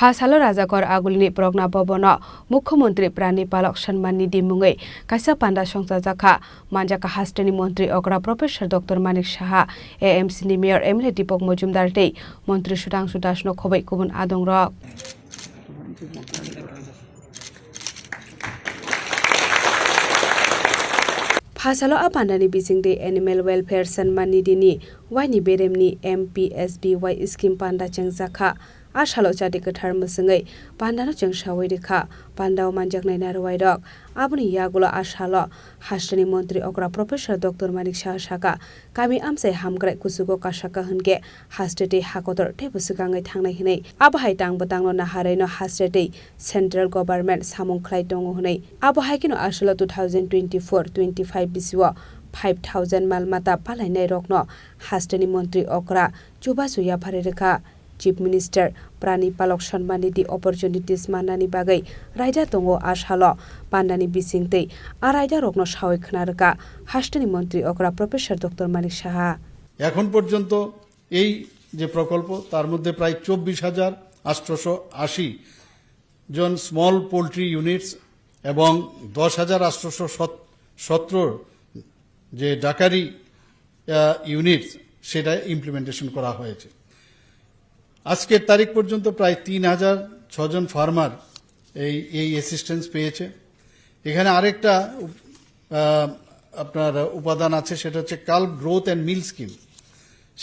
Phasalo Rajakor Agulini Progna Bobono Mukhomantri Prani Palok Sanman Nidhi Mungai Kaisa Panda Songsa Jakha Manjaka Hastani Montri Okra Professor Dr. Manik Saha AMC ni Mayor Emile Dipok Mojumdar Tei Montri Sudangsu Dasno Khobai Kubun Adong Rok Phasalo Apandani Bisingde Animal Welfare Sanman Nidhi ni Waini Beremni MPSBY Scheme Panda Chengjakha Ashalo Chati Kathar Musungai Pandano Chengsawai Dikha Pandao Manjak Naina Ruwaidok Abuni Yagula Ashalo Hastani Montri Okra Professor Dr. Manik Saha Saka Kami Amsai Hamgrai Kusugo Kashaka Hunge Hastete Hakotor Tebusukangai Thangnai Hinai Abahai Tang Batangno Nahareno Hastete Central Government Samung Khlai Tongo Hunai Abahai Kino Ashalo 2024-25 Bisiwa 5,000 Malmata Palainai Rokno Hastani Montri Okra Chubasu Yapharirika Chief Minister Prani Palok Sanman Nidhi Opportunities Manani Bagai Raida Tongo Ashalo Pandani Bisingtei Araida Rokno Shawai Khnarka Hastani Montri Okra Professor Dr. Manik Saha এখন পর্যন্ত এই যে প্রকল্প তার মধ্যে প্রায় 24,880 জন small poultry units এবং 10,817 যে ডাকারি ইউনিটস সেটা ইমপ্লিমেন্টেশন করা হয়েছে আজকের তারিখ পর্যন্ত প্রায় 3,006 জন ফার্মার এই অ্যাসিস্ট্যান্স পেয়েছে এখানে আরেকটা আপনার উপাদান আছে সেটা হচ্ছে কাল্ভ গ্রোথ এন্ড মিল স্কিম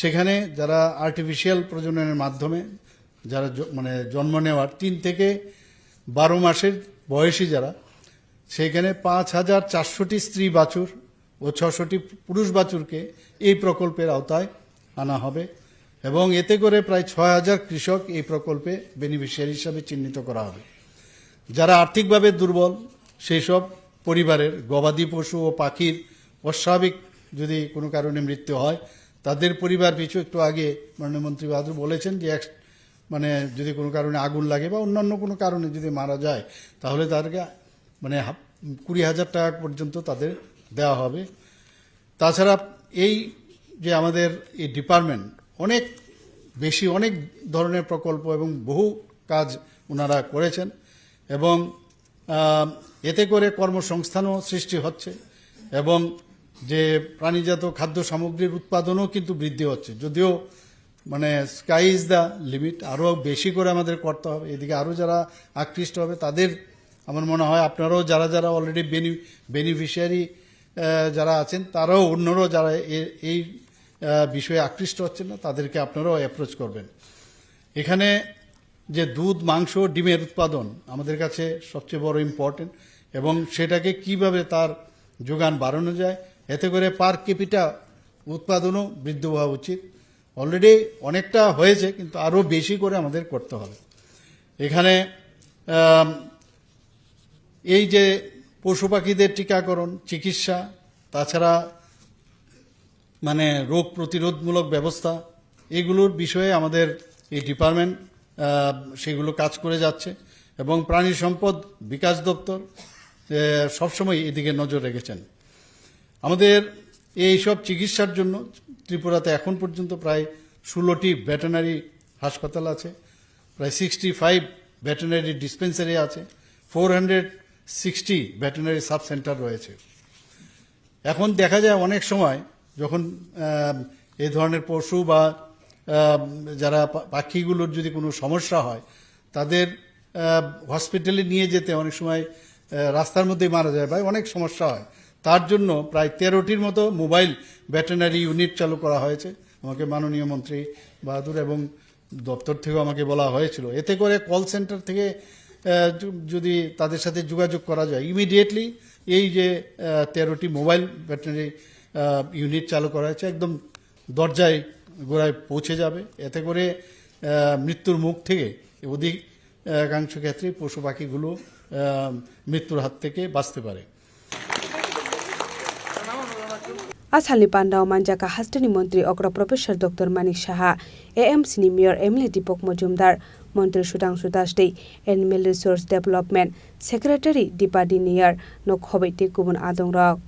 সেখানে যারা আর্টিফিশিয়াল প্রজননের মাধ্যমে যারা মানে জন্ম নেওয়ার 3 থেকে 12 মাসের বয়সী যারা সেখানে 5,400টি স্ত্রী বাছুর ও 600টি পুরুষ বাছুরকে এই প্রকল্পের আওতায় আনা হবে এবং এতে করে প্রায় 6,000 কৃষক এই প্রকল্পে বেনিফিশিয়ারি হিসেবে চিহ্নিত করা হবে যারা আর্থিকভাবে দুর্বল সেই সব পরিবারের গবাদি পশু ও পাখির অস্বাভাবিক যদি কোনো কারণে মৃত্যু হয় তাদের পরিবার পিছু একটু আগে মাননীয় মন্ত্রী বাহাদুর বলেছেন যে মানে যদি কোনো কারণে আগুন লাগে বা অন্যান্য কোনো কারণে যদি মারা যায় তাহলে তাদেরকে মানে 20,000 টাকা পর্যন্ত তাদের দেওয়া হবে তাছাড়া এই যে আমাদের এই ডিপার্টমেন্ট অনেক বেশি অনেক ধরনের প্রকল্প এবং বহু কাজ ওনারা করেছেন এবং এতে করে কর্মসংস্থানও সৃষ্টি হচ্ছে এবং যে প্রাণীজাত খাদ্য সামগ্রীর উৎপাদনও কিন্তু বৃদ্ধি হচ্ছে যদিও মানে স্কাই ইজ দ্য লিমিট আরও বেশি করে আমাদের করতে হবে এদিকে আরও যারা আকৃষ্ট হবে তাদের আমার মনে হয় আপনারাও যারা যারা অলরেডি বেনিফিশিয়ারি যারা আছেন তারাও অন্যরাও যারা এই বিষয়ে আকৃষ্ট হচ্ছেন না তাদেরকে আপনারাও অ্যাপ্রোচ করবেন এখানে যে দুধ মাংস ডিমের উৎপাদন আমাদের কাছে সবচেয়ে বড় ইম্পর্টেন্ট এবং সেটাকে কিভাবে তার যোগান বাড়ানো যায় এতে করে পার ক্যাপিটা উৎপাদনও বৃদ্ধি হওয়া উচিত অলরেডি অনেকটা হয়েছে কিন্তু আরও বেশি করে আমাদের করতে হবে এখানে এই যে পশু পাখিদের টিকাকরণ চিকিৎসা তাছাড়া মানে রোগ প্রতিরোধমূলক ব্যবস্থা এগুলোর বিষয়ে আমাদের এই ডিপার্টমেন্ট সেগুলো কাজ করে যাচ্ছে এবং প্রাণী সম্পদ বিকাশ দপ্তর সবসময় এদিকে নজর রেখেছেন আমাদের এই সব চিকিৎসার জন্য ত্রিপুরাতে এখন পর্যন্ত প্রায় 16টি ভেটেরিনারি হাসপাতাল আছে প্রায় 65 ভেটেরিনারি ডিসপেন্সারি আছে 460 ভেটেরিনারি সাব সেন্টার রয়েছে এখন দেখা যায় অনেক সময় যখন এই ধরনের পশু বা যারা পাখিগুলোর যদি কোনো সমস্যা হয় তাদের হসপিটালে নিয়ে যেতে অনেক সময় রাস্তার মধ্যেই মারা যায় বা অনেক সমস্যা হয় তার জন্য প্রায় 13টির মতো মোবাইল ভেটেরিনারি ইউনিট চালু করা হয়েছে আমাকে মাননীয় মন্ত্রী বাহাদুর এবং দপ্তর থেকেও আমাকে বলা হয়েছিল এতে করে কল সেন্টার থেকে যদি তাদের সাথে যোগাযোগ করা যায় ইমিডিয়েটলি এই যে 13টি মোবাইল ভেটেরিনারি ইউনিট চালু করা হয়েছে একদম দরজায় গোড়ায় পৌঁছে যাবে এতে করে মৃত্যুর মুখ থেকে অধিকাংশ ক্ষেত্রে পশু পাখিগুলো মৃত্যুর হাত থেকে বাঁচতে পারে Asalni Pandao Manjaka Hastani Montri Okra Professor Dr. Manik Saha AMC ni Mayor Emile Dipok Mojumdar Montri Sudangsu Dashtei Animal Resource Development Secretary Dipadi Niyar no Khobai te Kubun Adong Rok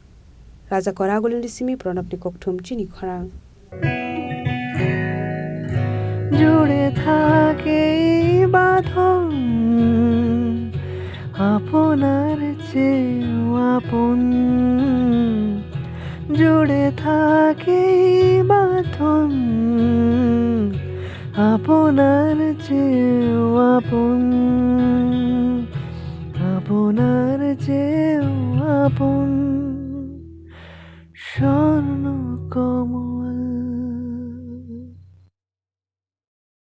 Raja Koragulin Simi Pronapni Kokthum Chini Khorang জুড়ে থাকে বাঁধন আপনার চেয়েও আপন, জুড়ে থাকে বাঁধন, আপনার চেয়েও আপন, আপনার চেয়েও আপন। স্বর্ণ কমল